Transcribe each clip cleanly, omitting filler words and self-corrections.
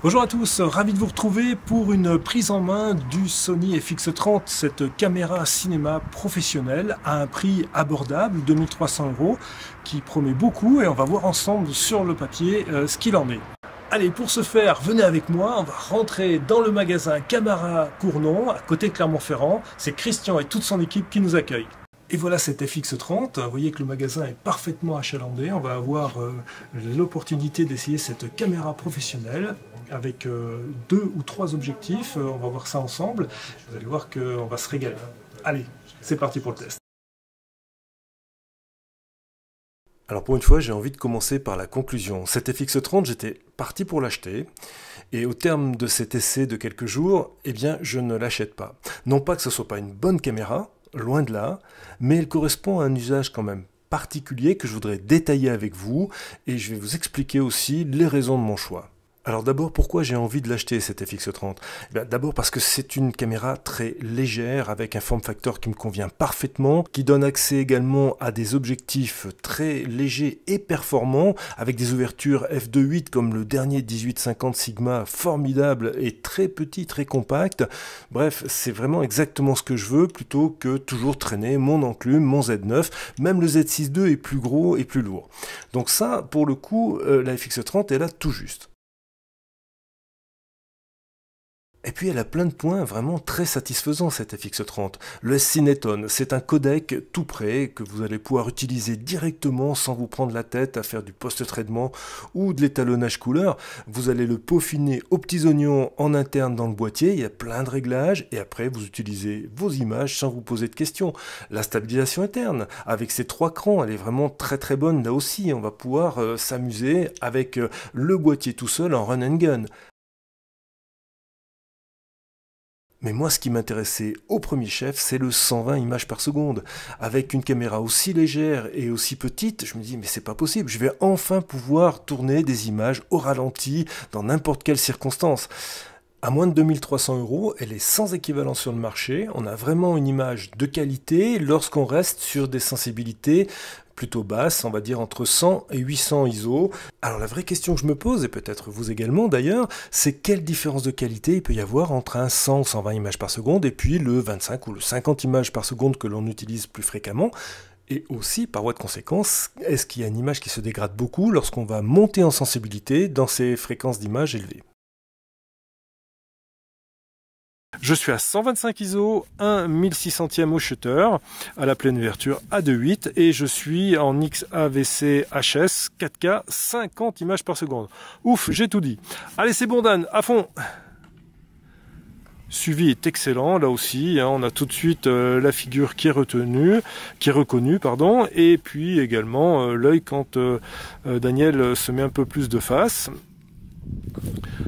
Bonjour à tous, ravi de vous retrouver pour une prise en main du Sony FX30, cette caméra cinéma professionnelle à un prix abordable, 2300 €, qui promet beaucoup et on va voir ensemble sur le papier ce qu'il en est. Allez, pour ce faire, venez avec moi, on va rentrer dans le magasin Camara Cournon, à côté de Clermont-Ferrand. C'est Christian et toute son équipe qui nous accueillent. Et voilà cette FX30, vous voyez que le magasin est parfaitement achalandé, on va avoir l'opportunité d'essayer cette caméra professionnelle avec 2 ou 3 objectifs, on va voir ça ensemble, vous allez voir qu'on va se régaler. Allez, c'est parti pour le test. Alors pour une fois, j'ai envie de commencer par la conclusion. Cette FX30, j'étais parti pour l'acheter, et au terme de cet essai de quelques jours, eh bien je ne l'achète pas. Non pas que ce ne soit pas une bonne caméra, loin de là, mais elle correspond à un usage quand même particulier que je voudrais détailler avec vous et je vais vous expliquer aussi les raisons de mon choix. Alors d'abord, pourquoi j'ai envie de l'acheter cette FX30 ? D'abord parce que c'est une caméra très légère avec un form factor qui me convient parfaitement, qui donne accès également à des objectifs très légers et performants avec des ouvertures f2.8 comme le dernier 18-50 Sigma, formidable et très petit, très compact. Bref, c'est vraiment exactement ce que je veux plutôt que toujours traîner mon enclume, mon Z9, même le Z6 II est plus gros et plus lourd. Donc ça, pour le coup, la FX30 est là tout juste. Et puis elle a plein de points vraiment très satisfaisants cette FX30. Le S-Cineton, c'est un codec tout prêt que vous allez pouvoir utiliser directement sans vous prendre la tête à faire du post-traitement ou de l'étalonnage couleur. Vous allez le peaufiner aux petits oignons en interne dans le boîtier, il y a plein de réglages et après vous utilisez vos images sans vous poser de questions. La stabilisation interne, avec ces 3 crans, elle est vraiment très très bonne là aussi. On va pouvoir s'amuser avec le boîtier tout seul en run and gun. Mais moi, ce qui m'intéressait au premier chef, c'est le 120 images par seconde. Avec une caméra aussi légère et aussi petite, je me dis, mais c'est pas possible, je vais enfin pouvoir tourner des images au ralenti, dans n'importe quelle circonstance. À moins de 2300 €, elle est sans équivalent sur le marché. On a vraiment une image de qualité lorsqu'on reste sur des sensibilités plutôt basses, on va dire entre 100 et 800 ISO. Alors la vraie question que je me pose, et peut-être vous également d'ailleurs, c'est quelle différence de qualité il peut y avoir entre un 100 ou 120 images par seconde et puis le 25 ou le 50 images par seconde que l'on utilise plus fréquemment. Et aussi, par voie de conséquence, est-ce qu'il y a une image qui se dégrade beaucoup lorsqu'on va monter en sensibilité dans ces fréquences d'images élevées ? Je suis à 125 ISO, 1 1600e au shutter, à la pleine ouverture à 2.8 et je suis en XAVC HS 4K 50 images par seconde. Ouf, j'ai tout dit. Allez, c'est bon Dan, à fond. Suivi est excellent, là aussi, on a tout de suite la figure qui est reconnue, et puis également l'œil quand Daniel se met un peu plus de face.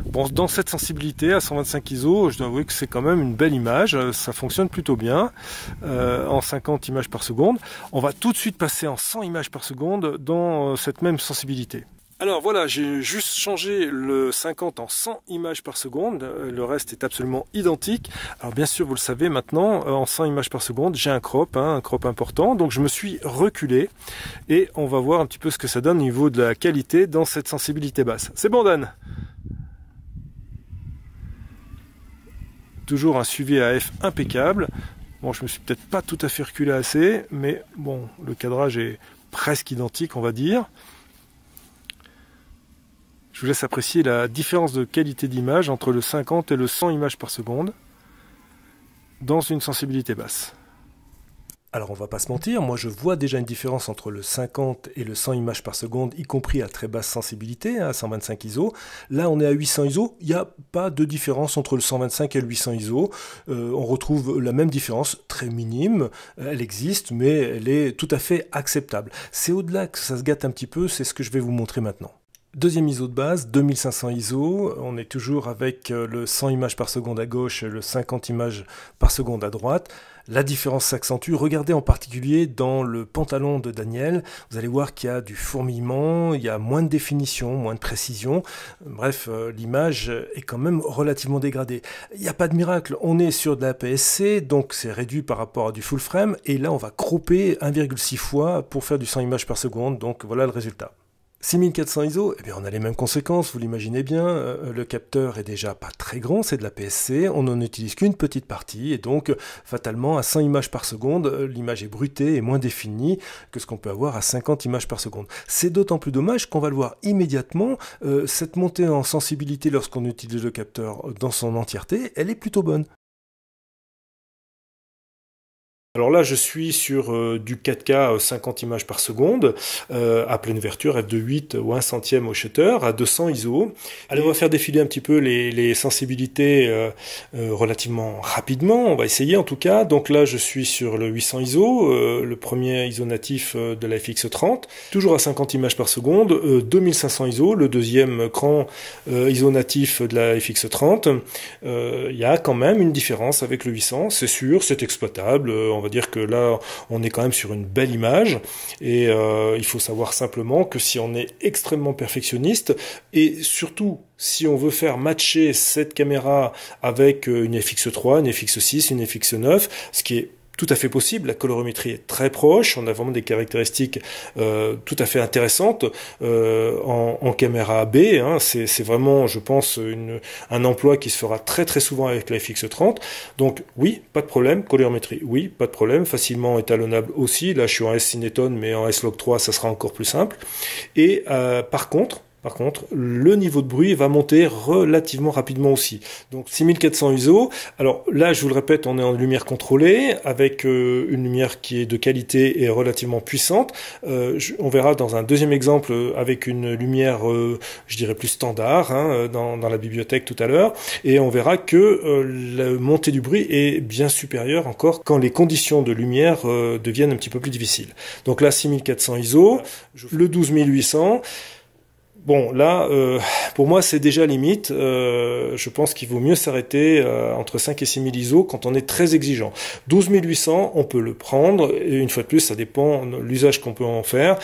Bon, dans cette sensibilité à 125 ISO, je dois avouer que c'est quand même une belle image, ça fonctionne plutôt bien en 50 images par seconde. On va tout de suite passer en 100 images par seconde dans cette même sensibilité. Alors voilà, j'ai juste changé le 50 en 100 images par seconde, le reste est absolument identique. Alors bien sûr, vous le savez maintenant, en 100 images par seconde, j'ai un crop important, donc je me suis reculé et on va voir un petit peu ce que ça donne au niveau de la qualité dans cette sensibilité basse. C'est bon Dan ? Toujours un suivi à F impeccable. Bon, je me suis peut-être pas tout à fait reculé assez, mais bon, le cadrage est presque identique, on va dire. Je vous laisse apprécier la différence de qualité d'image entre le 50 et le 100 images par seconde dans une sensibilité basse. Alors on va pas se mentir, moi je vois déjà une différence entre le 50 et le 100 images par seconde, y compris à très basse sensibilité, à 125 ISO. Là on est à 800 ISO, il n'y a pas de différence entre le 125 et le 800 ISO. On retrouve la même différence, très minime, elle existe, mais elle est tout à fait acceptable. C'est au-delà que ça se gâte un petit peu, c'est ce que je vais vous montrer maintenant. Deuxième ISO de base, 2500 ISO, on est toujours avec le 100 images par seconde à gauche et le 50 images par seconde à droite. La différence s'accentue, regardez en particulier dans le pantalon de Daniel, vous allez voir qu'il y a du fourmillement, il y a moins de définition, moins de précision, bref, l'image est quand même relativement dégradée. Il n'y a pas de miracle, on est sur de la APS-C, donc c'est réduit par rapport à du full frame, et là on va cropper 1,6 fois pour faire du 100 images par seconde, donc voilà le résultat. 6400 ISO, eh bien on a les mêmes conséquences, vous l'imaginez bien, le capteur est déjà pas très grand, c'est de la PSC, on n'en utilise qu'une petite partie, et donc fatalement à 100 images par seconde, l'image est bruitée et moins définie que ce qu'on peut avoir à 50 images par seconde. C'est d'autant plus dommage qu'on va le voir immédiatement, cette montée en sensibilité lorsqu'on utilise le capteur dans son entièreté, elle est plutôt bonne. Alors là, je suis sur du 4K 50 images par seconde, à pleine ouverture, f2.8 ou 1 centième au shutter, à 200 ISO. Allez, on va faire défiler un petit peu les sensibilités relativement rapidement, on va essayer en tout cas. Donc là, je suis sur le 800 ISO, le premier ISO natif de la FX30, toujours à 50 images par seconde, 2500 ISO, le deuxième cran ISO natif de la FX30. Il y a quand même une différence avec le 800, c'est sûr, c'est exploitable, on va dire que là, on est quand même sur une belle image et il faut savoir simplement que si on est extrêmement perfectionniste et surtout si on veut faire matcher cette caméra avec une FX3, une FX6, une FX9, ce qui est tout à fait possible, la colorimétrie est très proche, on a vraiment des caractéristiques tout à fait intéressantes en caméra AB, hein, c'est vraiment, je pense, un emploi qui se fera très très souvent avec la FX30, donc oui, pas de problème, colorimétrie, oui, pas de problème, facilement étalonnable aussi, là je suis en S-Cinétone, mais en S-Log 3 ça sera encore plus simple, et par contre, le niveau de bruit va monter relativement rapidement aussi. Donc 6400 ISO. Alors là, je vous le répète, on est en lumière contrôlée, avec une lumière qui est de qualité et relativement puissante. On verra dans un deuxième exemple avec une lumière, je dirais plus standard, hein, dans la bibliothèque tout à l'heure. Et on verra que la montée du bruit est bien supérieure encore quand les conditions de lumière deviennent un petit peu plus difficiles. Donc là, 6400 ISO, le 12800. Bon, là, pour moi, c'est déjà limite. Je pense qu'il vaut mieux s'arrêter entre 5 et 6000 ISO quand on est très exigeant. 12800, on peut le prendre. Et une fois de plus, ça dépend de l'usage qu'on peut en faire.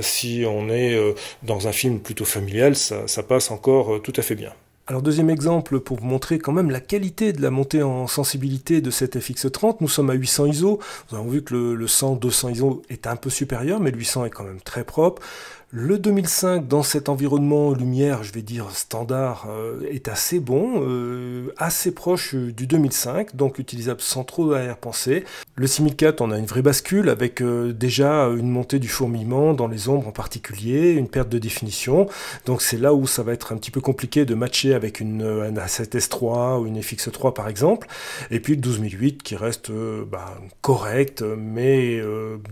Si on est dans un film plutôt familial, ça passe encore tout à fait bien. Alors deuxième exemple pour vous montrer quand même la qualité de la montée en sensibilité de cette FX30, nous sommes à 800 ISO, nous avons vu que le 100-200 ISO est un peu supérieur, mais le 800 est quand même très propre. Le 2005 dans cet environnement lumière, je vais dire standard, est assez bon, assez proche du 2005, donc utilisable sans trop d'arrière-pensée. Le 6004, on a une vraie bascule avec déjà une montée du fourmillement dans les ombres en particulier, une perte de définition, donc c'est là où ça va être un petit peu compliqué de matcher avec une A7S3 ou une FX3 par exemple, et puis le 12008 qui reste correct, mais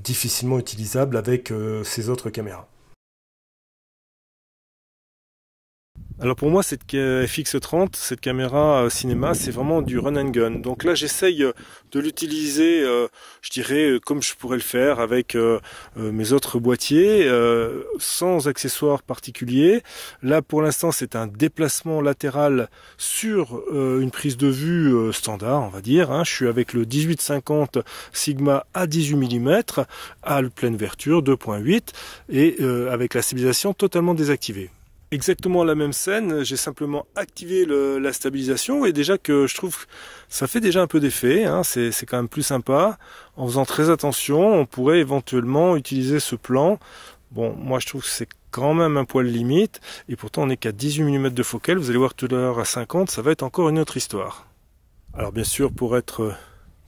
difficilement utilisable avec ces autres caméras. Alors pour moi, cette FX30, cette caméra cinéma, c'est vraiment du run and gun. Donc là, j'essaye de l'utiliser, je dirais, comme je pourrais le faire avec mes autres boîtiers, sans accessoires particuliers. Là, pour l'instant, c'est un déplacement latéral sur une prise de vue standard, on va dire. Hein. Je suis avec le 1850 Sigma à 18 mm, à pleine ouverture, 2.8, et avec la stabilisation totalement désactivée. Exactement la même scène, j'ai simplement activé la stabilisation et déjà que je trouve que ça fait déjà un peu d'effet, hein, c'est quand même plus sympa. En faisant très attention, on pourrait éventuellement utiliser ce plan. Bon, moi je trouve que c'est quand même un poil limite et pourtant on n'est qu'à 18 mm de focale, vous allez voir tout à l'heure à 50, ça va être encore une autre histoire. Alors bien sûr pour être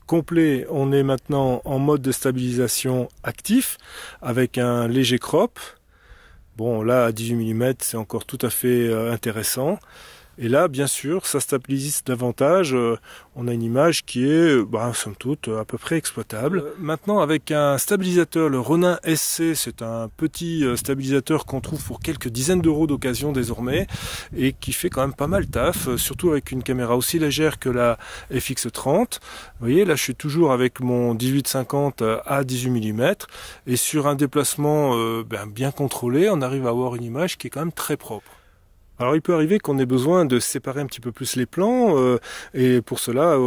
complet, on est maintenant en mode de stabilisation actif avec un léger crop. Bon, là, à 18 mm, c'est encore tout à fait intéressant. Et là, bien sûr, ça stabilise davantage. On a une image qui est, somme toute, à peu près exploitable. Maintenant, avec un stabilisateur, le Ronin SC, c'est un petit stabilisateur qu'on trouve pour quelques dizaines d'euros d'occasion désormais, et qui fait quand même pas mal taf, surtout avec une caméra aussi légère que la FX30. Vous voyez, là, je suis toujours avec mon 1850 à 18 mm, et sur un déplacement bien contrôlé, on arrive à avoir une image qui est quand même très propre. Alors il peut arriver qu'on ait besoin de séparer un petit peu plus les plans et pour cela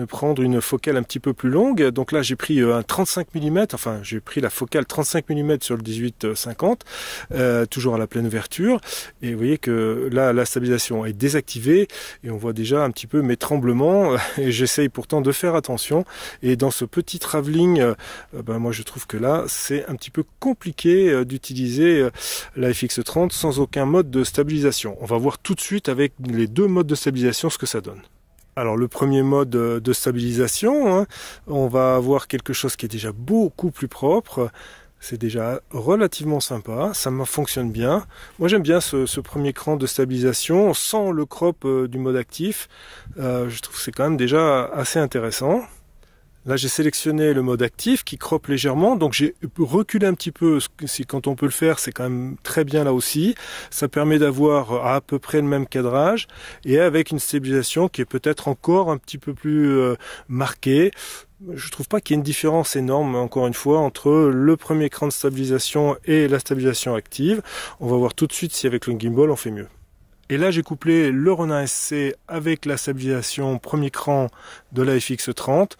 prendre une focale un petit peu plus longue. Donc là j'ai pris un 35 mm, enfin j'ai pris la focale 35 mm sur le 18-50, toujours à la pleine ouverture. Et vous voyez que là la stabilisation est désactivée et on voit déjà un petit peu mes tremblements et j'essaye pourtant de faire attention. Et dans ce petit travelling, moi je trouve que là c'est un petit peu compliqué d'utiliser la FX30 sans aucun mode de stabilisation. On va voir tout de suite avec les deux modes de stabilisation ce que ça donne. Alors le premier mode de stabilisation, on va avoir quelque chose qui est déjà beaucoup plus propre. C'est déjà relativement sympa, ça fonctionne bien. Moi j'aime bien ce premier cran de stabilisation sans le crop du mode actif. Je trouve que c'est quand même déjà assez intéressant. Là, j'ai sélectionné le mode actif qui croppe légèrement, donc j'ai reculé un petit peu. Quand on peut le faire, c'est quand même très bien là aussi. Ça permet d'avoir à peu près le même cadrage et avec une stabilisation qui est peut-être encore un petit peu plus marquée. Je trouve pas qu'il y ait une différence énorme, encore une fois, entre le premier cran de stabilisation et la stabilisation active. On va voir tout de suite si avec le gimbal on fait mieux. Et là, j'ai couplé le Ronin SC avec la stabilisation premier cran de la FX30.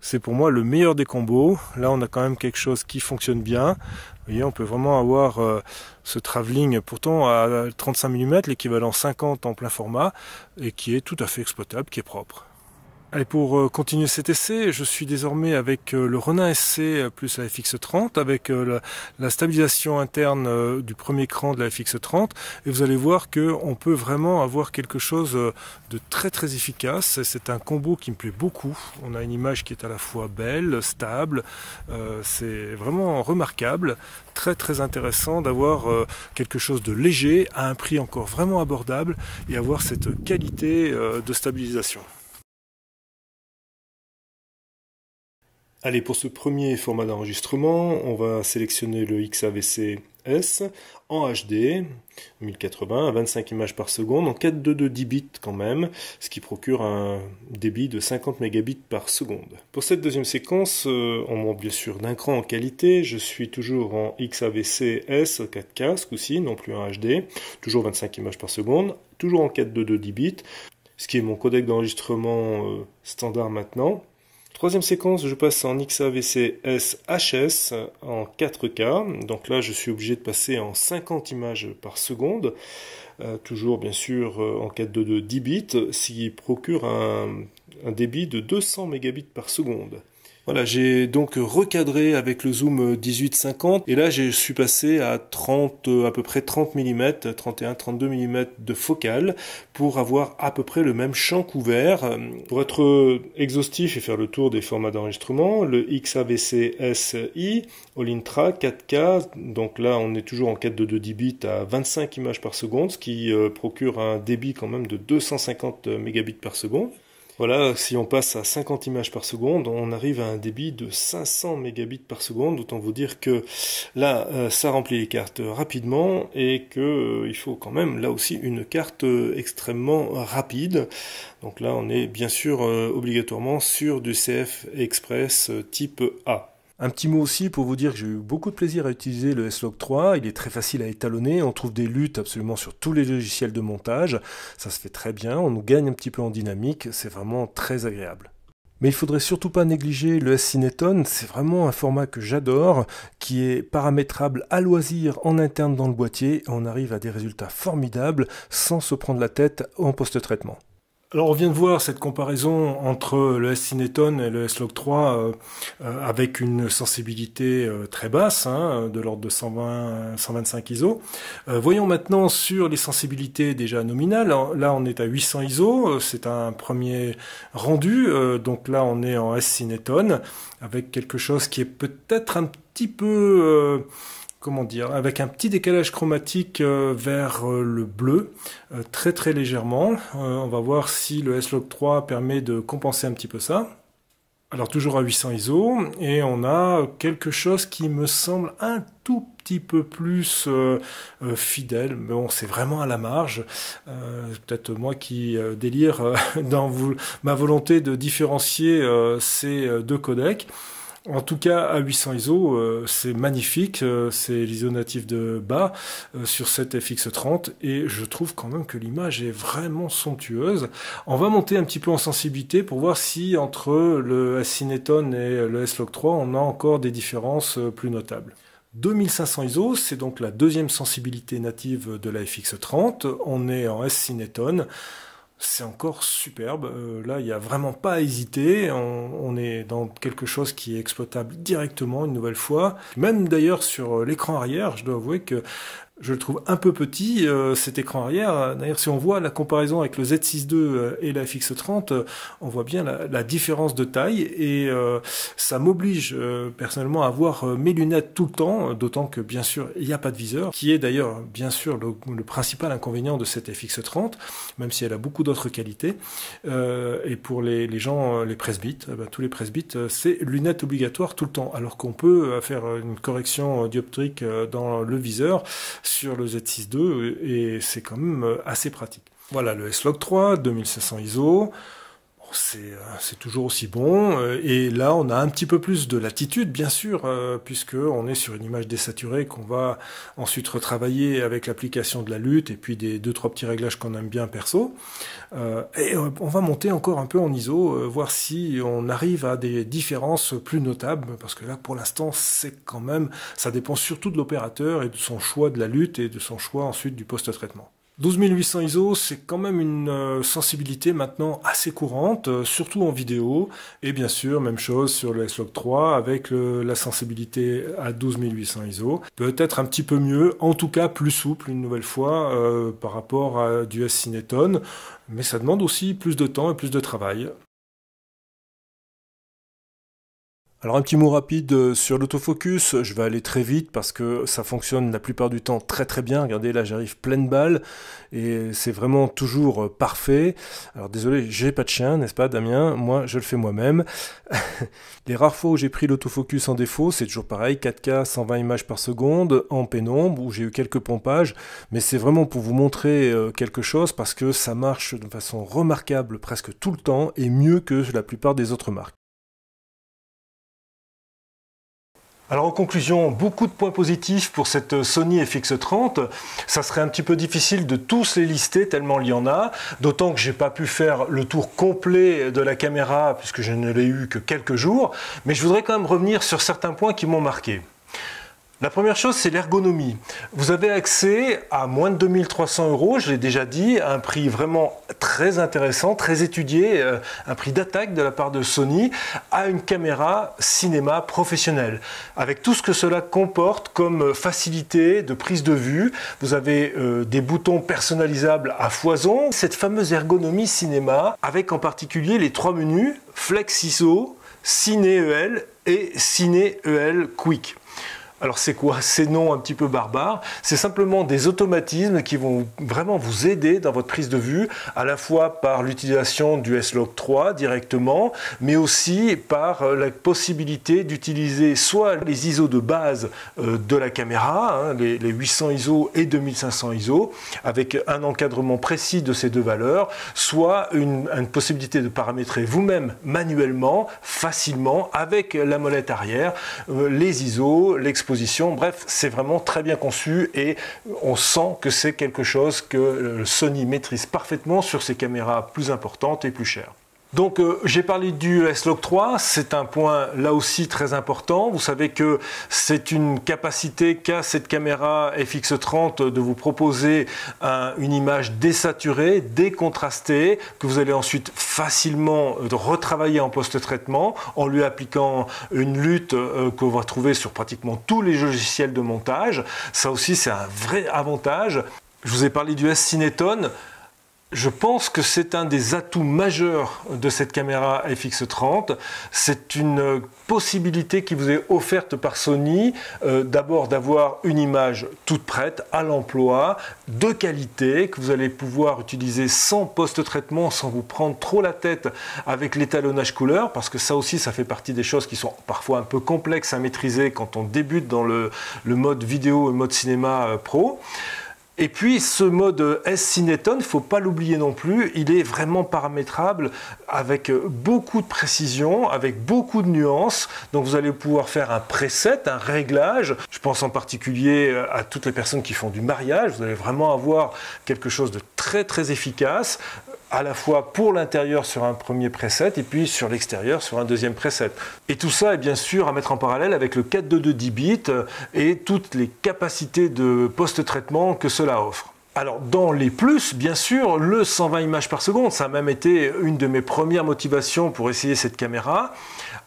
C'est pour moi le meilleur des combos. Là, on a quand même quelque chose qui fonctionne bien. Vous voyez, on peut vraiment avoir ce travelling pourtant à 35 mm, l'équivalent 50 en plein format, et qui est tout à fait exploitable, qui est propre. Allez, pour continuer cet essai, je suis désormais avec le Ronin SC plus la FX30, avec la stabilisation interne du premier cran de la FX30, et vous allez voir qu'on peut vraiment avoir quelque chose de très très efficace. C'est un combo qui me plaît beaucoup. On a une image qui est à la fois belle, stable, c'est vraiment remarquable, très très intéressant d'avoir quelque chose de léger à un prix encore vraiment abordable et avoir cette qualité de stabilisation. Allez, pour ce premier format d'enregistrement, on va sélectionner le XAVC-S en HD, 1080 à 25 images par seconde, en 4.2.2 10 bits quand même, ce qui procure un débit de 50 mégabits par seconde. Pour cette deuxième séquence, on monte bien sûr d'un cran en qualité, je suis toujours en XAVC-S 4K, ce coup-ci, non plus en HD, toujours 25 images par seconde, toujours en 4.2.2 10 bits, ce qui est mon codec d'enregistrement standard maintenant. Troisième séquence, je passe en XAVC-S HS en 4K. Donc là, je suis obligé de passer en 50 images par seconde. Toujours, bien sûr, en 4.2.2 10 bits, ce qui procure un débit de 200 mégabits par seconde. Voilà, j'ai donc recadré avec le zoom 18-50 et là je suis passé à 30, à peu près 30 mm, 31-32 mm de focale pour avoir à peu près le même champ couvert. Pour être exhaustif et faire le tour des formats d'enregistrement, le XAVC-SI All-Intra 4K, donc là on est toujours en 4.2.2 10 bits à 25 images par seconde, ce qui procure un débit quand même de 250 mégabits par seconde. Voilà, si on passe à 50 images par seconde, on arrive à un débit de 500 mégabits par seconde. Autant vous dire que là, ça remplit les cartes rapidement et que il faut quand même là aussi une carte extrêmement rapide. Donc là, on est bien sûr obligatoirement sur du CF Express type A. Un petit mot aussi pour vous dire que j'ai eu beaucoup de plaisir à utiliser le S-Log 3, il est très facile à étalonner, on trouve des luttes absolument sur tous les logiciels de montage, ça se fait très bien, on nous gagne un petit peu en dynamique, c'est vraiment très agréable. Mais il ne faudrait surtout pas négliger le S-Cineton, c'est vraiment un format que j'adore, qui est paramétrable à loisir en interne dans le boîtier, et on arrive à des résultats formidables sans se prendre la tête en post-traitement. Alors on vient de voir cette comparaison entre le S-Cineton et le S-Log 3 avec une sensibilité très basse, de l'ordre de 120-125 ISO. Voyons maintenant sur les sensibilités déjà nominales. Là on est à 800 ISO, c'est un premier rendu, donc là on est en S-Cineton avec quelque chose qui est peut-être un petit peu... avec un petit décalage chromatique vers le bleu, très très légèrement. On va voir si le S-Log 3 permet de compenser un petit peu ça. Alors toujours à 800 ISO, et on a quelque chose qui me semble un tout petit peu plus fidèle, mais bon, c'est vraiment à la marge. Peut-être moi qui délire dans ma volonté de différencier ces deux codecs. En tout cas, à 800 ISO, c'est magnifique, c'est l'ISO natif de bas sur cette FX30 et je trouve quand même que l'image est vraiment somptueuse. On va monter un petit peu en sensibilité pour voir si entre le S-Cineton et le S-Log3, on a encore des différences plus notables. 2500 ISO, c'est donc la deuxième sensibilité native de la FX30. On est en S-Cineton. C'est encore superbe. Là, il n'y a vraiment pas à hésiter. On est dans quelque chose qui est exploitable directement une nouvelle fois. Même d'ailleurs sur l'écran arrière, je dois avouer que je le trouve un peu petit, cet écran arrière. D'ailleurs, si on voit la comparaison avec le Z6 II et la FX30, on voit bien la différence de taille et ça m'oblige personnellement à avoir mes lunettes tout le temps, d'autant que bien sûr, il n'y a pas de viseur, qui est d'ailleurs bien sûr le principal inconvénient de cette FX30, même si elle a beaucoup d'autres qualités. Et pour les gens, les presbytes, tous les presbytes, c'est lunettes obligatoires tout le temps, alors qu'on peut faire une correction dioptrique dans le viseur sur le Z6 II et c'est quand même assez pratique. Voilà le S-Log3, 2500 ISO, c'est toujours aussi bon et là on a un petit peu plus de latitude bien sûr puisque on est sur une image désaturée qu'on va ensuite retravailler avec l'application de la lutte et puis des 2-3 petits réglages qu'on aime bien perso et on va monter encore un peu en ISO voir si on arrive à des différences plus notables parce que là pour l'instant c'est quand même, ça dépend surtout de l'opérateur et de son choix de la lutte et de son choix ensuite du post-traitement. 12800 ISO, c'est quand même une sensibilité maintenant assez courante, surtout en vidéo. Et bien sûr, même chose sur le S-Log3 avec la sensibilité à 12800 ISO. Peut-être un petit peu mieux, en tout cas plus souple une nouvelle fois par rapport à du S-Cineton. Mais ça demande aussi plus de temps et plus de travail. Alors un petit mot rapide sur l'autofocus, je vais aller très vite parce que ça fonctionne la plupart du temps très très bien. Regardez là j'arrive pleine balle et c'est vraiment toujours parfait. Alors désolé, j'ai pas de chien, n'est-ce pas Damien? Moi je le fais moi-même. Les rares fois où j'ai pris l'autofocus en défaut, c'est toujours pareil, 4K 120 images par seconde en pénombre où j'ai eu quelques pompages, mais c'est vraiment pour vous montrer quelque chose parce que ça marche de façon remarquable presque tout le temps et mieux que la plupart des autres marques. Alors en conclusion, beaucoup de points positifs pour cette Sony FX30. Ça serait un petit peu difficile de tous les lister tellement il y en a, d'autant que j'ai pas pu faire le tour complet de la caméra puisque je ne l'ai eu que quelques jours, mais je voudrais quand même revenir sur certains points qui m'ont marqué. La première chose, c'est l'ergonomie. Vous avez accès à moins de 2300 €, je l'ai déjà dit, à un prix vraiment très intéressant, très étudié, un prix d'attaque de la part de Sony, à une caméra cinéma professionnelle. Avec tout ce que cela comporte comme facilité de prise de vue, vous avez des boutons personnalisables à foison, cette fameuse ergonomie cinéma, avec en particulier les 3 menus, Flex ISO, Ciné EL et Ciné EL Quick. Alors c'est quoi ces noms un petit peu barbares? C'est simplement des automatismes qui vont vraiment vous aider dans votre prise de vue, à la fois par l'utilisation du S-Log3 directement, mais aussi par la possibilité d'utiliser soit les ISO de base de la caméra, les 800 ISO et 2500 ISO, avec un encadrement précis de ces deux valeurs, soit une possibilité de paramétrer vous-même manuellement, facilement, avec la molette arrière, les ISO, l'exposition. Bref, c'est vraiment très bien conçu et on sent que c'est quelque chose que Sony maîtrise parfaitement sur ses caméras plus importantes et plus chères. Donc j'ai parlé du S-Log3, c'est un point là aussi très important. Vous savez que c'est une capacité qu'a cette caméra FX30 de vous proposer une image désaturée, décontrastée, que vous allez ensuite facilement retravailler en post-traitement en lui appliquant une lutte que vous retrouvez sur pratiquement tous les logiciels de montage. Ça aussi c'est un vrai avantage. Je vous ai parlé du S-Cineton. Je pense que c'est un des atouts majeurs de cette caméra FX30. C'est une possibilité qui vous est offerte par Sony, d'abord d'avoir une image toute prête à l'emploi, de qualité, que vous allez pouvoir utiliser sans post-traitement, sans vous prendre trop la tête avec l'étalonnage couleur, parce que ça aussi, ça fait partie des choses qui sont parfois un peu complexes à maîtriser quand on débute dans le mode vidéo et mode cinéma pro. Et puis ce mode S-Cineton, il ne faut pas l'oublier non plus, il est vraiment paramétrable avec beaucoup de précision, avec beaucoup de nuances. Donc vous allez pouvoir faire un preset, un réglage. Je pense en particulier à toutes les personnes qui font du mariage. Vous allez vraiment avoir quelque chose de très très efficace, à la fois pour l'intérieur sur un premier preset et puis sur l'extérieur sur un deuxième preset. Et tout ça est bien sûr à mettre en parallèle avec le 422 10 bits et toutes les capacités de post-traitement que cela offre. Alors dans les plus, bien sûr, le 120 images par seconde, ça a même été une de mes premières motivations pour essayer cette caméra,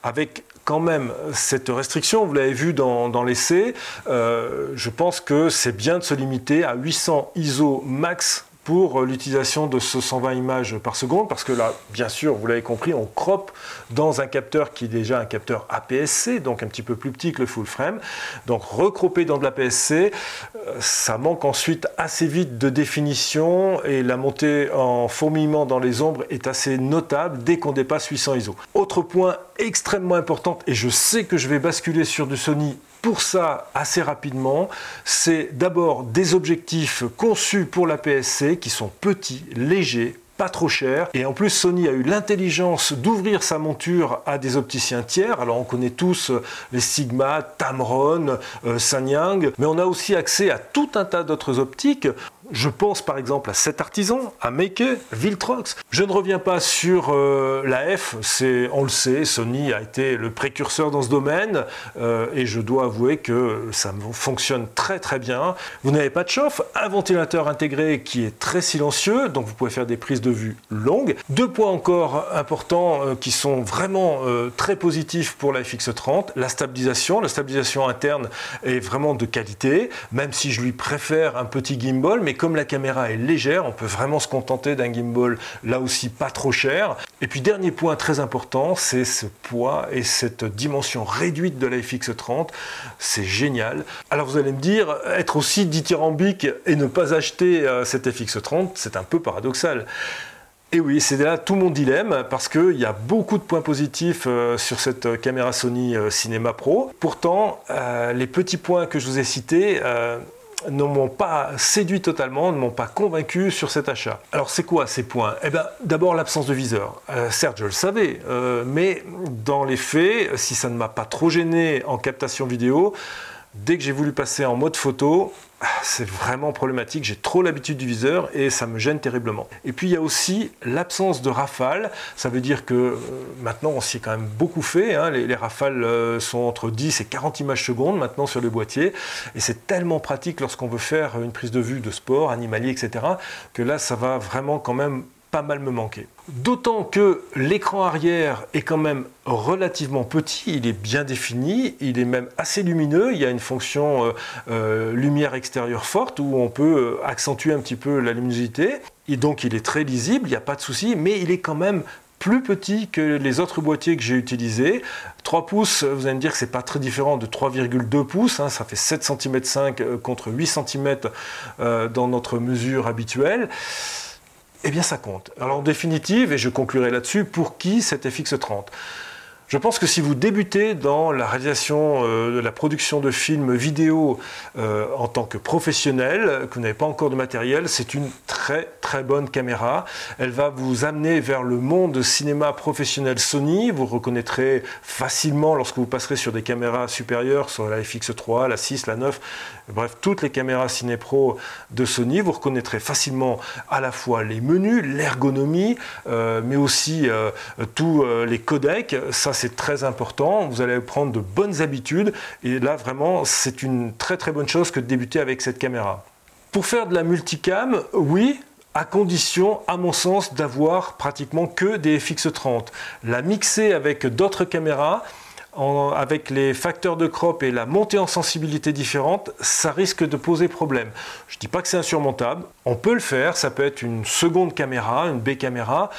avec quand même cette restriction, vous l'avez vu dans l'essai, je pense que c'est bien de se limiter à 800 ISO max pour l'utilisation de ce 120 images par seconde, parce que là, bien sûr, vous l'avez compris, on crop dans un capteur qui est déjà un capteur APS-C, donc un petit peu plus petit que le full frame. Donc recropper dans de l'APS-C, ça manque ensuite assez vite de définition et la montée en fourmillement dans les ombres est assez notable dès qu'on dépasse 800 ISO. Autre point extrêmement important, et je sais que je vais basculer sur du Sony pour ça assez rapidement, c'est d'abord des objectifs conçus pour l'APS-C qui sont petits, légers, pas trop chers. Et en plus, Sony a eu l'intelligence d'ouvrir sa monture à des opticiens tiers. Alors on connaît tous les Sigma, Tamron, Samyang, mais on a aussi accès à tout un tas d'autres optiques. Je pense par exemple à cet artisan, à Meike, Viltrox. Je ne reviens pas sur la F, on le sait, Sony a été le précurseur dans ce domaine et je dois avouer que ça fonctionne très très bien. Vous n'avez pas de chauffe, un ventilateur intégré qui est très silencieux, donc vous pouvez faire des prises de vue longues. Deux points encore importants qui sont vraiment très positifs pour la FX30, la stabilisation. La stabilisation interne est vraiment de qualité, même si je lui préfère un petit gimbal, mais comme la caméra est légère, on peut vraiment se contenter d'un gimbal là aussi pas trop cher. Et puis dernier point très important, c'est ce poids et cette dimension réduite de la FX30, c'est génial. Alors vous allez me dire, être aussi dithyrambique et ne pas acheter cette FX30, c'est un peu paradoxal. Et oui, c'est là tout mon dilemme, parce qu'il y a beaucoup de points positifs sur cette caméra Sony Cinema Pro. Pourtant, les petits points que je vous ai cités ne m'ont pas séduit totalement, ne m'ont pas convaincu sur cet achat. Alors c'est quoi ces points? Eh bien d'abord l'absence de viseur. Certes je le savais, mais dans les faits, si ça ne m'a pas trop gêné en captation vidéo, dès que j'ai voulu passer en mode photo, c'est vraiment problématique, j'ai trop l'habitude du viseur et ça me gêne terriblement. Et puis il y a aussi l'absence de rafale, ça veut dire que maintenant on s'y est quand même beaucoup fait, hein. Les rafales sont entre 10 et 40 images secondes maintenant sur les boîtiers, et c'est tellement pratique lorsqu'on veut faire une prise de vue de sport, animalier, etc., que là ça va vraiment quand même pas mal me manquer. D'autant que l'écran arrière est quand même relativement petit, il est bien défini, il est même assez lumineux, il y a une fonction lumière extérieure forte où on peut accentuer un petit peu la luminosité, et donc il est très lisible, il n'y a pas de souci, mais il est quand même plus petit que les autres boîtiers que j'ai utilisés. 3 pouces, vous allez me dire que c'est pas très différent de 3,2 pouces, hein, ça fait 7,5 cm contre 8 cm dans notre mesure habituelle. Eh bien ça compte. Alors en définitive, et je conclurai là-dessus, pour qui cette FX30 ? Je pense que si vous débutez dans la réalisation de la production de films vidéo en tant que professionnel, que vous n'avez pas encore de matériel, c'est une très très bonne caméra. Elle va vous amener vers le monde cinéma professionnel Sony. Vous reconnaîtrez facilement lorsque vous passerez sur des caméras supérieures, sur la FX3, la 6, la 9, bref, toutes les caméras Ciné Pro de Sony. Vous reconnaîtrez facilement à la fois les menus, l'ergonomie, mais aussi tous les codecs. Ça, c'est très important. Vous allez prendre de bonnes habitudes. Et là, vraiment, c'est une très très bonne chose que de débuter avec cette caméra. Pour faire de la multicam, oui, à condition, à mon sens, d'avoir pratiquement que des FX30. La mixer avec d'autres caméras, avec les facteurs de crop et la montée en sensibilité différente, ça risque de poser problème. Je ne dis pas que c'est insurmontable, on peut le faire, ça peut être une seconde caméra, une B-caméra,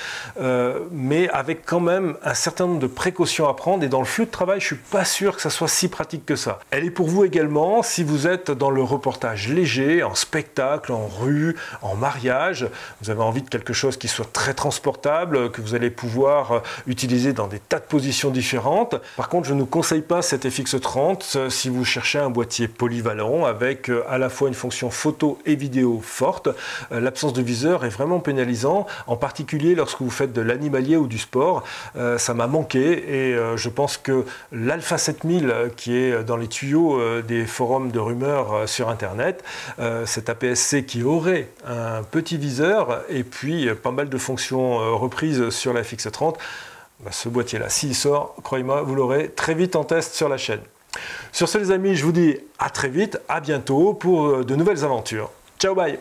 mais avec quand même un certain nombre de précautions à prendre, et dans le flux de travail, je ne suis pas sûr que ça soit si pratique que ça. Elle est pour vous également si vous êtes dans le reportage léger, en spectacle, en rue, en mariage, vous avez envie de quelque chose qui soit très transportable, que vous allez pouvoir utiliser dans des tas de positions différentes. Par contre, contre, je ne conseille pas cette FX30 si vous cherchez un boîtier polyvalent avec à la fois une fonction photo et vidéo forte. L'absence de viseur est vraiment pénalisant, en particulier lorsque vous faites de l'animalier ou du sport. Ça m'a manqué et je pense que l'Alpha 7000 qui est dans les tuyaux des forums de rumeurs sur Internet, cet APS-C qui aurait un petit viseur et puis pas mal de fonctions reprises sur la FX30, ce boîtier-là, s'il sort, croyez-moi, vous l'aurez très vite en test sur la chaîne. Sur ce les amis, je vous dis à très vite, à bientôt pour de nouvelles aventures. Ciao, bye!